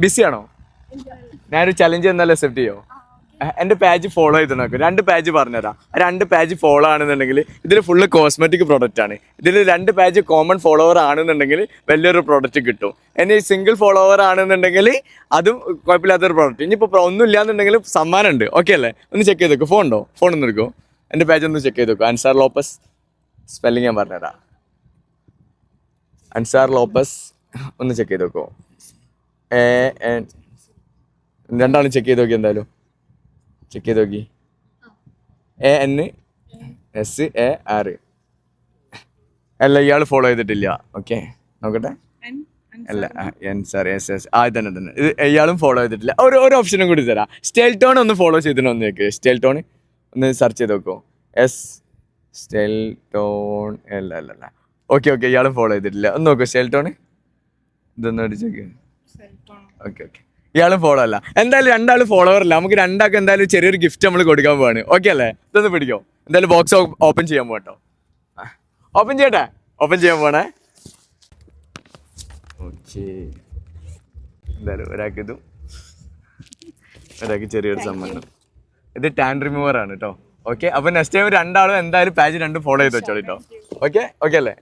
ബിസിയാണോ? ഞാനൊരു ചലഞ്ച് എന്തായാലും അക്സെപ്റ്റ് ചെയ്യോ? എൻ്റെ പേജ് ഫോളോ ചെയ്ത് നോക്കും. 2 പേജ് പറഞ്ഞുതരാം. 2 പേജ് ഫോളോ ആണെന്നുണ്ടെങ്കിൽ ഇതിൽ ഫുള്ള് കോസ്മെറ്റിക് പ്രോഡക്റ്റ് ആണ്. ഇതിൽ 2 പേജ് കോമൺ ഫോളോവർ ആണെന്നുണ്ടെങ്കിൽ വലിയൊരു പ്രോഡക്റ്റ് കിട്ടും. ഇനി സിംഗിൾ ഫോളോവർ ആണെന്നുണ്ടെങ്കിൽ അതും കുഴപ്പമില്ലാത്തൊരു പ്രോഡക്റ്റ്. ഇനിയിപ്പോൾ ഒന്നും ഇല്ലാന്നുണ്ടെങ്കിൽ സമ്മാനമുണ്ട്. ഓക്കെ അല്ലേ? ഒന്ന് ചെക്ക് ചെയ്ത് നോക്കും. ഫോൺ ഉണ്ടോ? ഫോൺ ഒന്ന് എടുക്കുമോ? എൻ്റെ പേജ് ഒന്ന് ചെക്ക് ചെയ്ത് നോക്കും. അൻസാർ ലോപ്പസ്, സ്പെല്ലിങ് ഞാൻ പറഞ്ഞുതരാം. അൻസാർ ലോപ്പസ് ഒന്ന് ചെക്ക് ചെയ്ത് നോക്കുമോ? രണ്ടാളും ചെക്ക് ചെയ്ത് നോക്കി. എന്തായാലും ചെക്ക് ചെയ്ത് നോക്കി. ANSAR അല്ല, ഇയാൾ ഫോളോ ചെയ്തിട്ടില്ല. ഓക്കെ, നോക്കട്ടെ. അല്ല, SS തന്നെ ഇത് ഇയാളും ഫോളോ ചെയ്തിട്ടില്ല. ഒരു ഓപ്ഷനും കൂടി തരാം. സ്റ്റൈൽ ടോൺ ഒന്ന് ഫോളോ ചെയ്തിട്ട് ഒന്ന് നോക്ക്. സ്റ്റൈൽ ടോൺ ഒന്ന് സെർച്ച് ചെയ്ത് നോക്കോ. സ്റ്റൈൽ ടോൺ അല്ല. ഓക്കെ, ഇയാളും ഫോളോ ചെയ്തിട്ടില്ല. ഒന്ന് നോക്കൂ സ്റ്റൈൽ ടോൺ. ഇതൊന്നും അടിച്ചേക്ക്. ഓക്കെ, ഇയാളും ഫോളോ അല്ല. എന്തായാലും 2 ഫോളോവർ അല്ല. നമുക്ക് 2 എന്തായാലും ചെറിയൊരു ഗിഫ്റ്റ് നമ്മൾ കൊടുക്കാൻ പോവാണ്. ഓക്കെ അല്ലേ? ഇതൊന്ന് പിടിക്കോ. എന്തായാലും ബോക്സ് ഓപ്പൺ ചെയ്യാൻ പോകട്ടോ. ഓപ്പൺ ചെയ്യട്ടെ? ഓപ്പൺ ചെയ്യാൻ പോണേ. ഓക്കെ, എന്തായാലും ഒരാൾക്ക് ചെറിയൊരു സമ്മാനം. ഇത് ടാൻ റിമൂവർ ആണ് കേട്ടോ. ഓക്കെ, അപ്പോൾ നെക്സ്റ്റ് ടൈം 2 എന്തായാലും പേജ് 2 ഫോളോ ചെയ്ത് വെച്ചോളൂ കേട്ടോ. ഓക്കെ അല്ലേ?